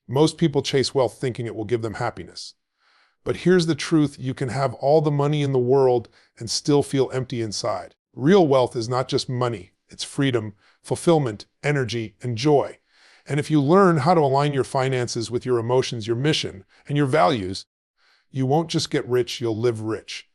Most people chase wealth thinking it will give them happiness. But here's the truth: you can have all the money in the world and still feel empty inside. Real wealth is not just money, it's freedom, fulfillment, energy, and joy. And if you learn how to align your finances with your emotions, your mission, and your values, you won't just get rich, you'll live rich.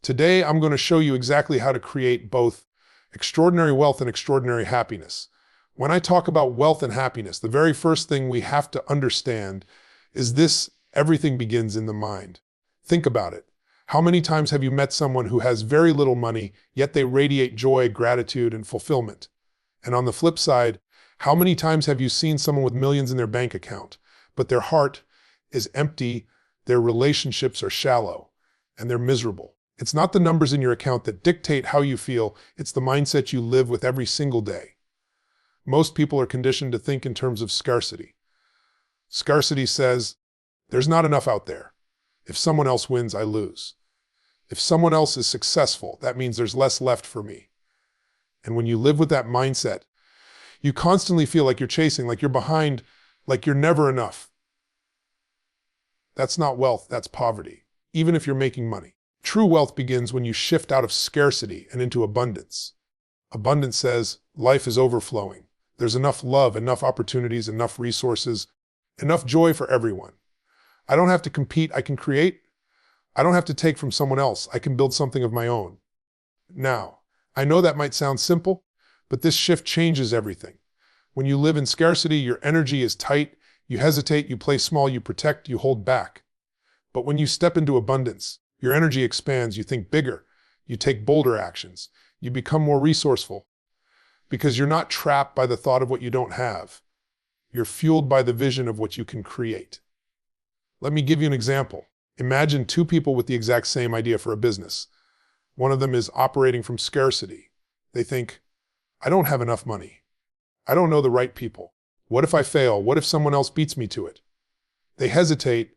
Today, I'm going to show you exactly how to create both extraordinary wealth and extraordinary happiness. When I talk about wealth and happiness, the very first thing we have to understand is this: everything begins in the mind. Think about it. How many times have you met someone who has very little money, yet they radiate joy, gratitude, and fulfillment? And on the flip side, how many times have you seen someone with millions in their bank account, but their heart is empty, their relationships are shallow, and they're miserable? It's not the numbers in your account that dictate how you feel, it's the mindset you live with every single day. Most people are conditioned to think in terms of scarcity. Scarcity says, there's not enough out there. If someone else wins, I lose. If someone else is successful, that means there's less left for me. And when you live with that mindset, you constantly feel like you're chasing, like you're behind, like you're never enough. That's not wealth, that's poverty, even if you're making money. True wealth begins when you shift out of scarcity and into abundance. Abundance says, life is overflowing. There's enough love, enough opportunities, enough resources, enough joy for everyone. I don't have to compete, I can create. I don't have to take from someone else, I can build something of my own. Now, I know that might sound simple, but this shift changes everything. When you live in scarcity, your energy is tight, you hesitate, you play small, you protect, you hold back. But when you step into abundance, your energy expands, you think bigger, you take bolder actions, you become more resourceful. Because you're not trapped by the thought of what you don't have. You're fueled by the vision of what you can create. Let me give you an example. Imagine two people with the exact same idea for a business. One of them is operating from scarcity. They think, I don't have enough money. I don't know the right people. What if I fail? What if someone else beats me to it? They hesitate,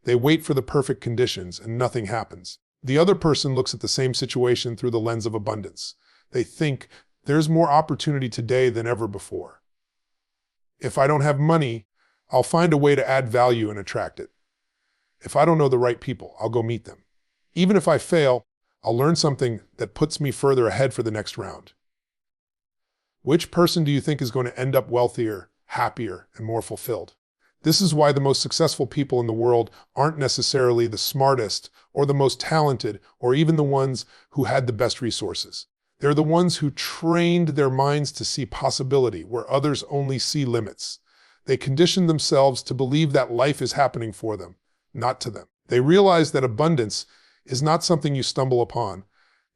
they wait for the perfect conditions, and nothing happens. The other person looks at the same situation through the lens of abundance. They think, there's more opportunity today than ever before. If I don't have money, I'll find a way to add value and attract it. If I don't know the right people, I'll go meet them. Even if I fail, I'll learn something that puts me further ahead for the next round. Which person do you think is going to end up wealthier, happier, and more fulfilled? This is why the most successful people in the world aren't necessarily the smartest or the most talented or even the ones who had the best resources. They're the ones who trained their minds to see possibility where others only see limits. They conditioned themselves to believe that life is happening for them, not to them. They realized that abundance is not something you stumble upon.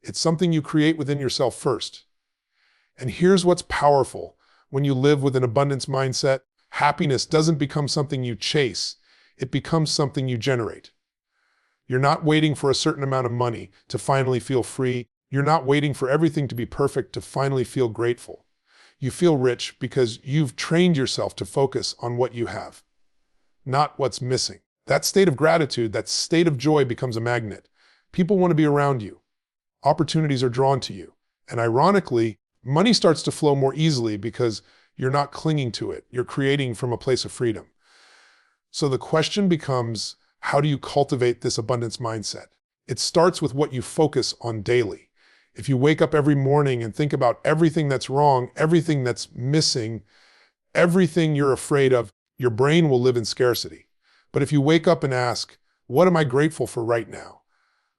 It's something you create within yourself first. And here's what's powerful. When you live with an abundance mindset, happiness doesn't become something you chase. It becomes something you generate. You're not waiting for a certain amount of money to finally feel free. You're not waiting for everything to be perfect to finally feel grateful. You feel rich because you've trained yourself to focus on what you have, not what's missing. That state of gratitude, that state of joy becomes a magnet. People want to be around you. Opportunities are drawn to you. And ironically, money starts to flow more easily because you're not clinging to it. You're creating from a place of freedom. So the question becomes, how do you cultivate this abundance mindset? It starts with what you focus on daily. If you wake up every morning and think about everything that's wrong, everything that's missing, everything you're afraid of, your brain will live in scarcity. But if you wake up and ask, what am I grateful for right now?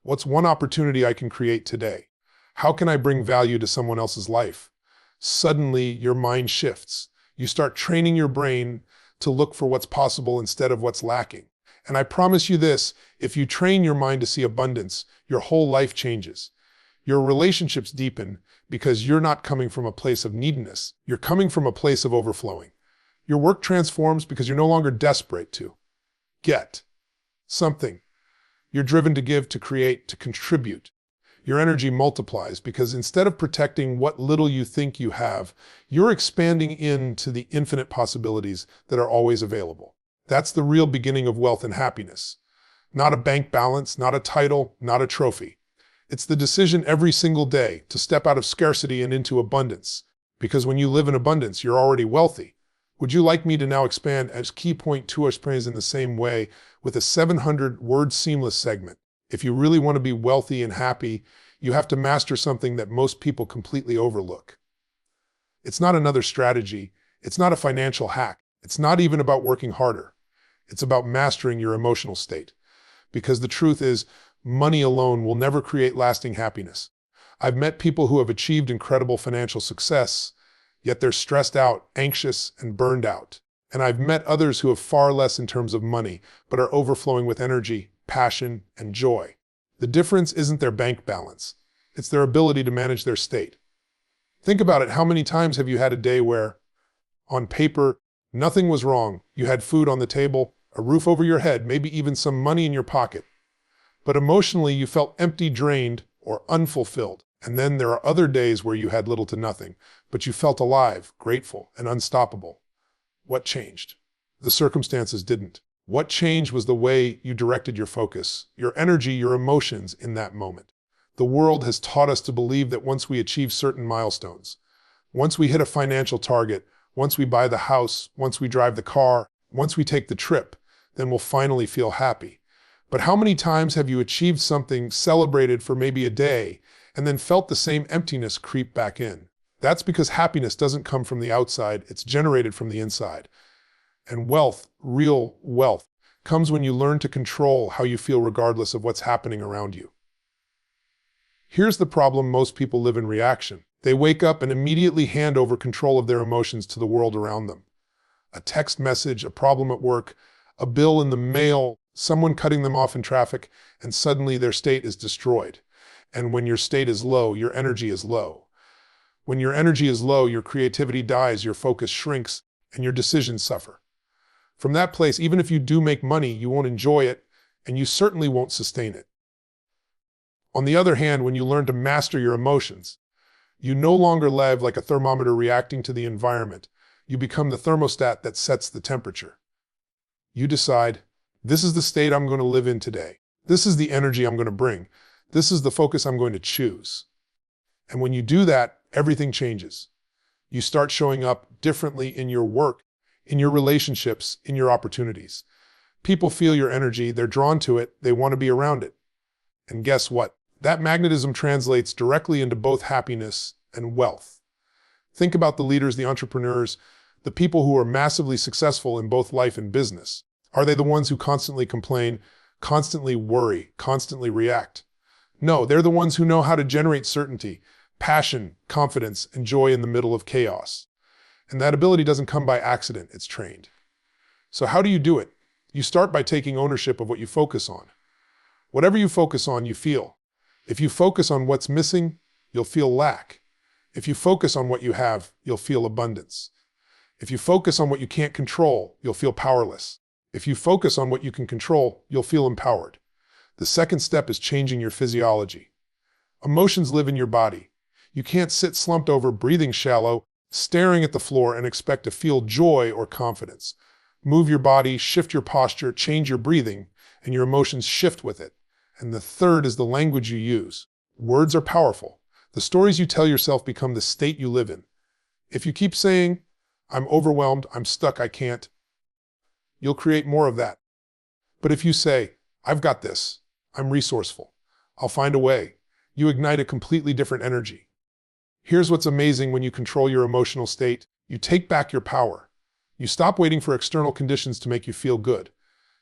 What's one opportunity I can create today? How can I bring value to someone else's life? Suddenly, your mind shifts. You start training your brain to look for what's possible instead of what's lacking. And I promise you this, if you train your mind to see abundance, your whole life changes. Your relationships deepen because you're not coming from a place of neediness. You're coming from a place of overflowing. Your work transforms because you're no longer desperate to get something. You're driven to give, to create, to contribute. Your energy multiplies because instead of protecting what little you think you have, you're expanding into the infinite possibilities that are always available. That's the real beginning of wealth and happiness. Not a bank balance, not a title, not a trophy. It's the decision every single day to step out of scarcity and into abundance. Because when you live in abundance, you're already wealthy, Would you like me to now expand as key point 2 explains in the same way with a 700-word seamless segment? If you really want to be wealthy and happy, you have to master something that most people completely overlook. It's not another strategy. It's not a financial hack. It's not even about working harder. It's about mastering your emotional state. Because the truth is, money alone will never create lasting happiness. I've met people who have achieved incredible financial success, yet they're stressed out, anxious, and burned out. And I've met others who have far less in terms of money, but are overflowing with energy, passion, and joy. The difference isn't their bank balance. It's their ability to manage their state. Think about it. How many times have you had a day where, on paper, nothing was wrong? You had food on the table, a roof over your head, maybe even some money in your pocket. But emotionally, you felt empty, drained, or unfulfilled. And then there are other days where you had little to nothing, but you felt alive, grateful, and unstoppable. What changed? The circumstances didn't. What changed was the way you directed your focus, your energy, your emotions in that moment. The world has taught us to believe that once we achieve certain milestones, once we hit a financial target, once we buy the house, once we drive the car, once we take the trip, then we'll finally feel happy. But how many times have you achieved something, celebrated for maybe a day, and then felt the same emptiness creep back in? That's because happiness doesn't come from the outside, it's generated from the inside. And wealth, real wealth, comes when you learn to control how you feel regardless of what's happening around you. Here's the problem: most people live in reaction. They wake up and immediately hand over control of their emotions to the world around them. A text message, a problem at work, a bill in the mail, someone cutting them off in traffic, and suddenly their state is destroyed. And when your state is low, your energy is low. When your energy is low, your creativity dies, your focus shrinks, and your decisions suffer. From that place, even if you do make money, you won't enjoy it, and you certainly won't sustain it. On the other hand, when you learn to master your emotions, you no longer live like a thermometer reacting to the environment. You become the thermostat that sets the temperature. You decide, this is the state I'm going to live in today. This is the energy I'm going to bring. This is the focus I'm going to choose. And when you do that, everything changes. You start showing up differently in your work, in your relationships, in your opportunities. People feel your energy, they're drawn to it, they want to be around it. And guess what? That magnetism translates directly into both happiness and wealth. Think about the leaders, the entrepreneurs, the people who are massively successful in both life and business. Are they the ones who constantly complain, constantly worry, constantly react? No, they're the ones who know how to generate certainty, passion, confidence, and joy in the middle of chaos. And that ability doesn't come by accident, it's trained. So how do you do it? You start by taking ownership of what you focus on. Whatever you focus on, you feel. If you focus on what's missing, you'll feel lack. If you focus on what you have, you'll feel abundance. If you focus on what you can't control, you'll feel powerless. If you focus on what you can control, you'll feel empowered. The second step is changing your physiology. Emotions live in your body. You can't sit slumped over, breathing shallow, staring at the floor and expect to feel joy or confidence. Move your body, shift your posture, change your breathing, and your emotions shift with it. And the third is the language you use. Words are powerful. The stories you tell yourself become the state you live in. If you keep saying, I'm overwhelmed, I'm stuck, I can't, you'll create more of that. But if you say, I've got this, I'm resourceful, I'll find a way, you ignite a completely different energy. Here's what's amazing: when you control your emotional state, you take back your power. You stop waiting for external conditions to make you feel good.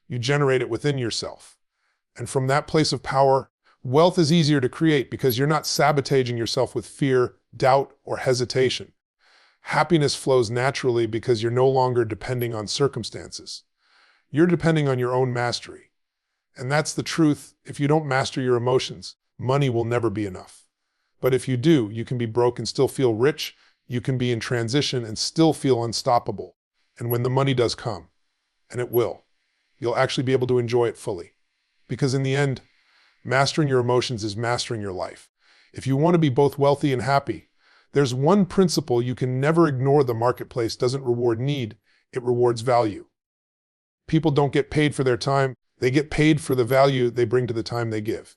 You generate it within yourself. And from that place of power, wealth is easier to create because you're not sabotaging yourself with fear, doubt, or hesitation. Happiness flows naturally because you're no longer depending on circumstances. You're depending on your own mastery. And that's the truth. If you don't master your emotions, money will never be enough. But if you do, you can be broke and still feel rich. You can be in transition and still feel unstoppable. And when the money does come, and it will, you'll actually be able to enjoy it fully. Because in the end, mastering your emotions is mastering your life. If you want to be both wealthy and happy, there's one principle you can never ignore: the marketplace doesn't reward need, it rewards value. People don't get paid for their time, they get paid for the value they bring to the time they give.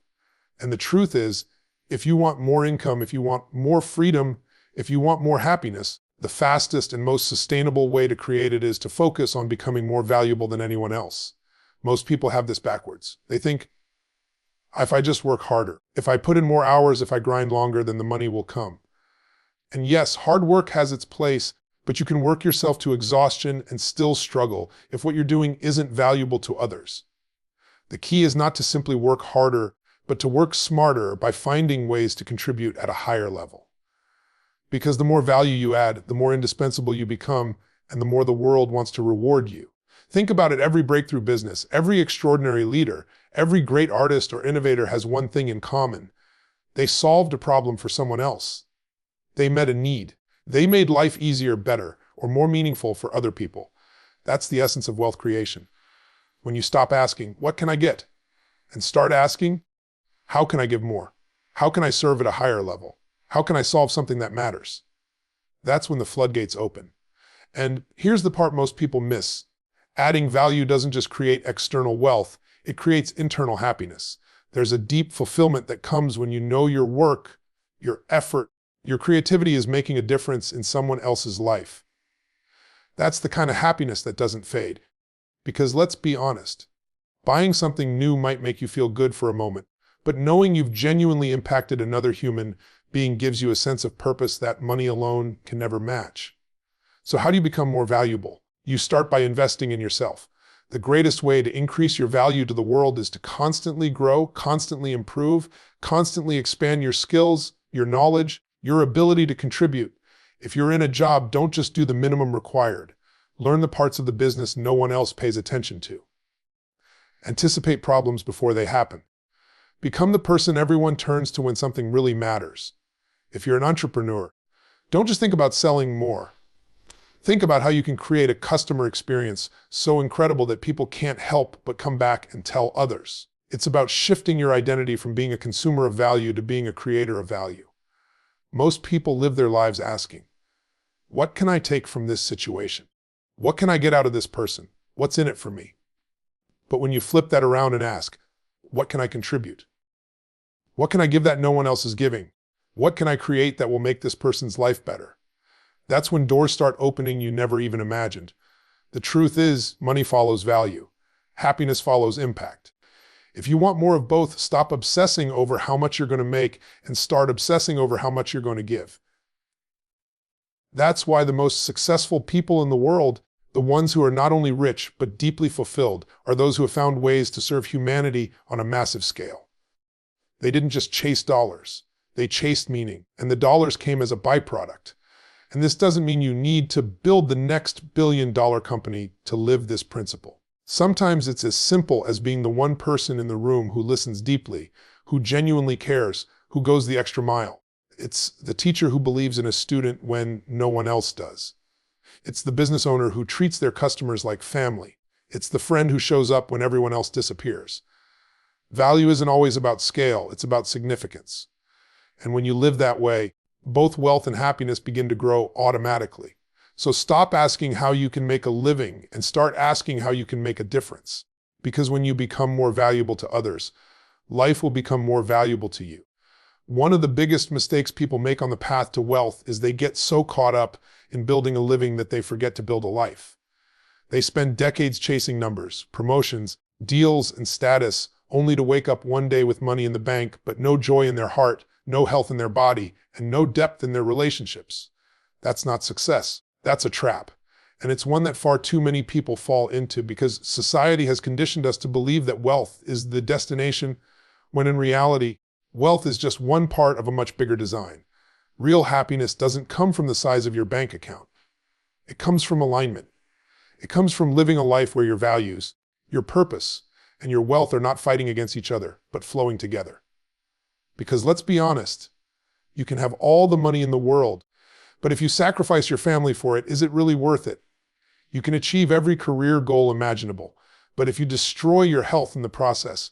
And the truth is, if you want more income, if you want more freedom, if you want more happiness, The fastest and most sustainable way to create it is to focus on becoming more valuable than anyone else. Most people have this backwards. They think, if I just work harder, if I put in more hours, if I grind longer, then the money will come. And yes, hard work has its place, but you can work yourself to exhaustion and still struggle if what you're doing isn't valuable to others. The key is not to simply work harder, but to work smarter by finding ways to contribute at a higher level. Because the more value you add, the more indispensable you become, and the more the world wants to reward you. Think about it, every breakthrough business, every extraordinary leader, every great artist or innovator has one thing in common. They solved a problem for someone else. They met a need. They made life easier, better, or more meaningful for other people. That's the essence of wealth creation. When you stop asking, what can I get? And start asking, how can I give more? How can I serve at a higher level? How can I solve something that matters? That's when the floodgates open. And here's the part most people miss. Adding value doesn't just create external wealth, it creates internal happiness. There's a deep fulfillment that comes when you know your work, your effort, your creativity is making a difference in someone else's life. That's the kind of happiness that doesn't fade. Because let's be honest, buying something new might make you feel good for a moment, but knowing you've genuinely impacted another human being gives you a sense of purpose that money alone can never match. So how do you become more valuable? You start by investing in yourself. The greatest way to increase your value to the world is to constantly grow, constantly improve, constantly expand your skills, your knowledge, your ability to contribute. If you're in a job, don't just do the minimum required. Learn the parts of the business no one else pays attention to. Anticipate problems before they happen. Become the person everyone turns to when something really matters. If you're an entrepreneur, don't just think about selling more. Think about how you can create a customer experience so incredible that people can't help but come back and tell others. It's about shifting your identity from being a consumer of value to being a creator of value. Most people live their lives asking, what can I take from this situation? What can I get out of this person? What's in it for me? But when you flip that around and ask, what can I contribute? What can I give that no one else is giving? What can I create that will make this person's life better? That's when doors start opening you never even imagined. The truth is, money follows value. Happiness follows impact. If you want more of both, stop obsessing over how much you're going to make and start obsessing over how much you're going to give. That's why the most successful people in the world, the ones who are not only rich but deeply fulfilled, are those who have found ways to serve humanity on a massive scale. They didn't just chase dollars. They chased meaning, and the dollars came as a byproduct. And this doesn't mean you need to build the next billion-dollar company to live this principle. Sometimes it's as simple as being the one person in the room who listens deeply, who genuinely cares, who goes the extra mile. It's the teacher who believes in a student when no one else does. It's the business owner who treats their customers like family. It's the friend who shows up when everyone else disappears. Value isn't always about scale, it's about significance. And when you live that way, both wealth and happiness begin to grow automatically. So stop asking how you can make a living and start asking how you can make a difference. Because when you become more valuable to others, life will become more valuable to you. One of the biggest mistakes people make on the path to wealth is they get so caught up in building a living that they forget to build a life. They spend decades chasing numbers, promotions, deals, and status, only to wake up one day with money in the bank, but no joy in their heart, no health in their body, and no depth in their relationships. That's not success. That's a trap. And it's one that far too many people fall into because society has conditioned us to believe that wealth is the destination, when in reality, wealth is just one part of a much bigger design. Real happiness doesn't come from the size of your bank account. It comes from alignment. It comes from living a life where your values, your purpose, and your wealth are not fighting against each other, but flowing together. Because let's be honest, you can have all the money in the world, but if you sacrifice your family for it, is it really worth it? You can achieve every career goal imaginable, but if you destroy your health in the process,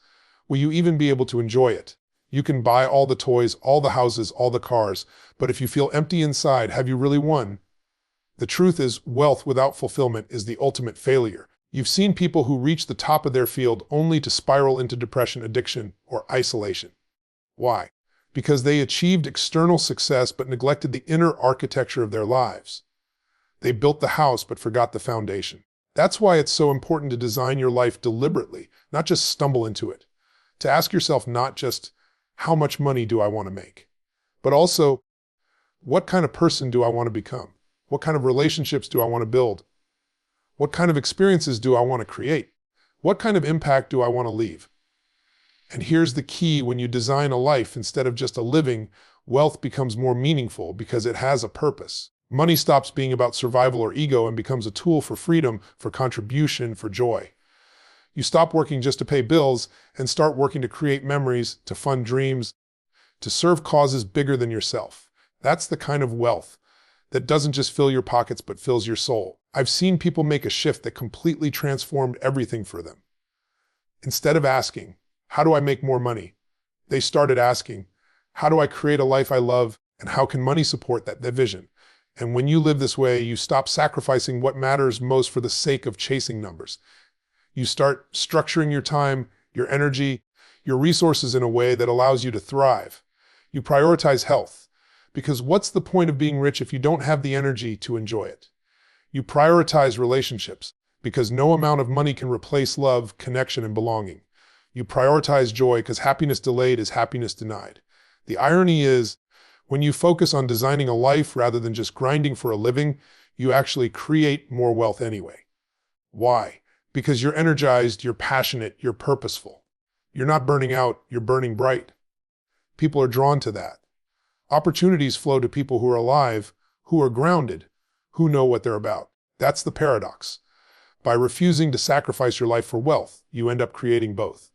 will you even be able to enjoy it? You can buy all the toys, all the houses, all the cars, but if you feel empty inside, have you really won? The truth is, wealth without fulfillment is the ultimate failure. You've seen people who reach the top of their field only to spiral into depression, addiction, or isolation. Why? Because they achieved external success but neglected the inner architecture of their lives. They built the house but forgot the foundation. That's why it's so important to design your life deliberately, not just stumble into it. To ask yourself not just, how much money do I want to make? But also, what kind of person do I want to become? What kind of relationships do I want to build? What kind of experiences do I want to create? What kind of impact do I want to leave? And here's the key: when you design a life instead of just a living, wealth becomes more meaningful because it has a purpose. Money stops being about survival or ego and becomes a tool for freedom, for contribution, for joy. You stop working just to pay bills and start working to create memories, to fund dreams, to serve causes bigger than yourself. That's the kind of wealth that doesn't just fill your pockets but fills your soul. I've seen people make a shift that completely transformed everything for them. Instead of asking, how do I make more money? They started asking, how do I create a life I love, and how can money support that vision? And when you live this way, you stop sacrificing what matters most for the sake of chasing numbers. You start structuring your time, your energy, your resources in a way that allows you to thrive. You prioritize health, because what's the point of being rich if you don't have the energy to enjoy it? You prioritize relationships, because no amount of money can replace love, connection, and belonging. You prioritize joy because happiness delayed is happiness denied. The irony is, when you focus on designing a life rather than just grinding for a living, you actually create more wealth anyway. Why? Because you're energized, you're passionate, you're purposeful. You're not burning out, you're burning bright. People are drawn to that. Opportunities flow to people who are alive, who are grounded, who know what they're about. That's the paradox. By refusing to sacrifice your life for wealth, you end up creating both.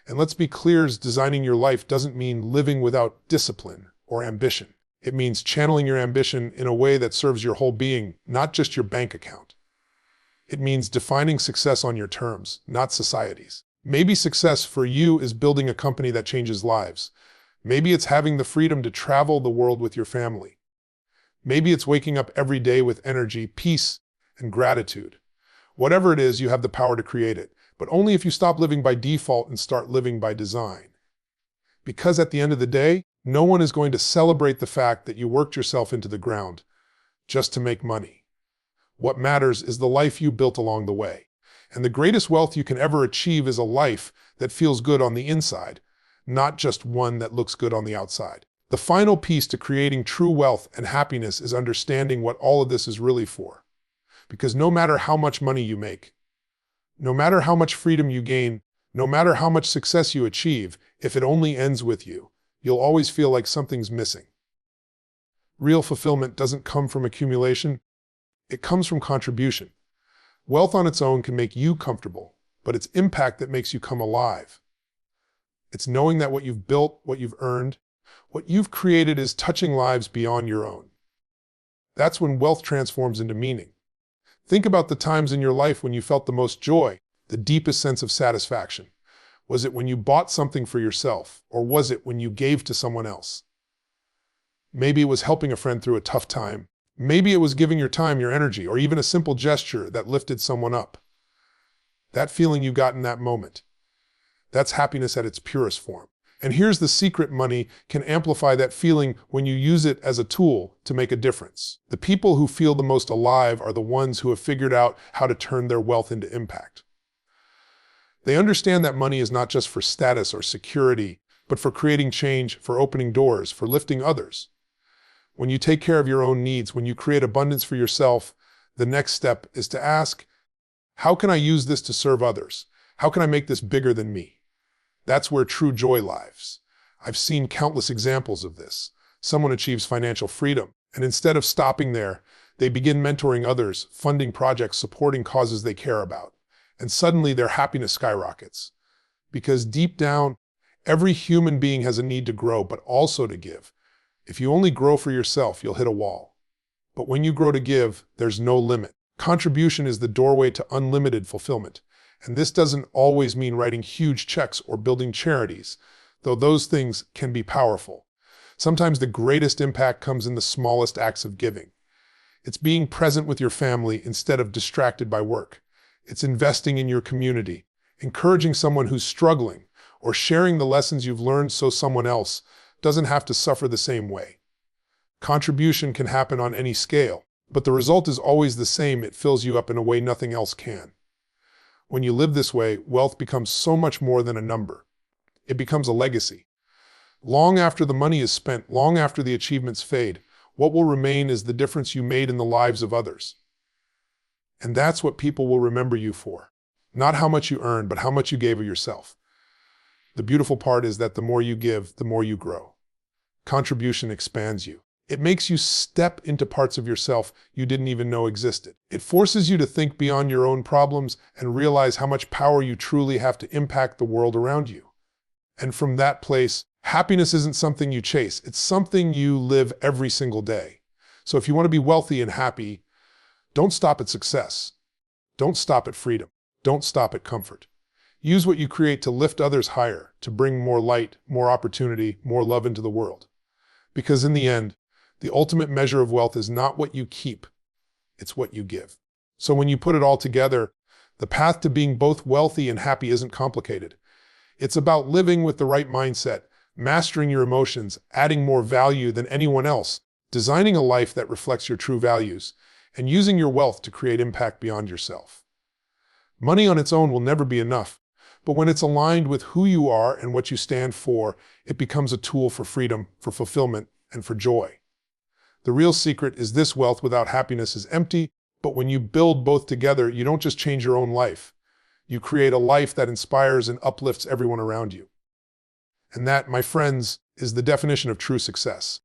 And let's be clear, designing your life doesn't mean living without discipline or ambition. It means channeling your ambition in a way that serves your whole being, not just your bank account. It means defining success on your terms, not society's. Maybe success for you is building a company that changes lives. Maybe it's having the freedom to travel the world with your family. Maybe it's waking up every day with energy, peace, and gratitude. Whatever it is, you have the power to create it, but only if you stop living by default and start living by design. Because at the end of the day, no one is going to celebrate the fact that you worked yourself into the ground just to make money. What matters is the life you built along the way. And the greatest wealth you can ever achieve is a life that feels good on the inside, not just one that looks good on the outside. The final piece to creating true wealth and happiness is understanding what all of this is really for. Because no matter how much money you make, no matter how much freedom you gain, no matter how much success you achieve, if it only ends with you, you'll always feel like something's missing. Real fulfillment doesn't come from accumulation. It comes from contribution. Wealth on its own can make you comfortable, but it's impact that makes you come alive. It's knowing that what you've built, what you've earned, what you've created is touching lives beyond your own. That's when wealth transforms into meaning. Think about the times in your life when you felt the most joy, the deepest sense of satisfaction. Was it when you bought something for yourself, or was it when you gave to someone else? Maybe it was helping a friend through a tough time. Maybe it was giving your time, your energy, or even a simple gesture that lifted someone up. That feeling you got in that moment, that's happiness at its purest form. And here's the secret: money can amplify that feeling when you use it as a tool to make a difference. The people who feel the most alive are the ones who have figured out how to turn their wealth into impact. They understand that money is not just for status or security, but for creating change, for opening doors, for lifting others. When you take care of your own needs, when you create abundance for yourself, the next step is to ask, how can I use this to serve others? How can I make this bigger than me? That's where true joy lies. I've seen countless examples of this. Someone achieves financial freedom, and instead of stopping there, they begin mentoring others, funding projects, supporting causes they care about. And suddenly their happiness skyrockets. Because deep down, every human being has a need to grow, but also to give. If you only grow for yourself, you'll hit a wall. But when you grow to give, there's no limit. Contribution is the doorway to unlimited fulfillment. And this doesn't always mean writing huge checks or building charities, though those things can be powerful. Sometimes the greatest impact comes in the smallest acts of giving. It's being present with your family instead of distracted by work. It's investing in your community, encouraging someone who's struggling, or sharing the lessons you've learned so someone else doesn't have to suffer the same way. Contribution can happen on any scale, But the result is always the same. It fills you up in a way nothing else can. When you live this way, wealth becomes so much more than a number. It becomes a legacy. Long after the money is spent, long after the achievements fade, what will remain is the difference you made in the lives of others. And that's what people will remember you for. Not how much you earned, but how much you gave of yourself. The beautiful part is that the more you give, the more you grow. Contribution expands you. It makes you step into parts of yourself you didn't even know existed. It forces you to think beyond your own problems and realize how much power you truly have to impact the world around you. And from that place, happiness isn't something you chase. It's something you live every single day. So if you want to be wealthy and happy, don't stop at success. Don't stop at freedom. Don't stop at comfort. Use what you create to lift others higher, to bring more light, more opportunity, more love into the world. Because in the end, the ultimate measure of wealth is not what you keep, it's what you give. So when you put it all together, the path to being both wealthy and happy isn't complicated. It's about living with the right mindset, mastering your emotions, adding more value than anyone else, designing a life that reflects your true values, and using your wealth to create impact beyond yourself. Money on its own will never be enough, but when it's aligned with who you are and what you stand for, it becomes a tool for freedom, for fulfillment, and for joy. The real secret is this: wealth without happiness is empty, but when you build both together, you don't just change your own life. You create a life that inspires and uplifts everyone around you. And that, my friends, is the definition of true success.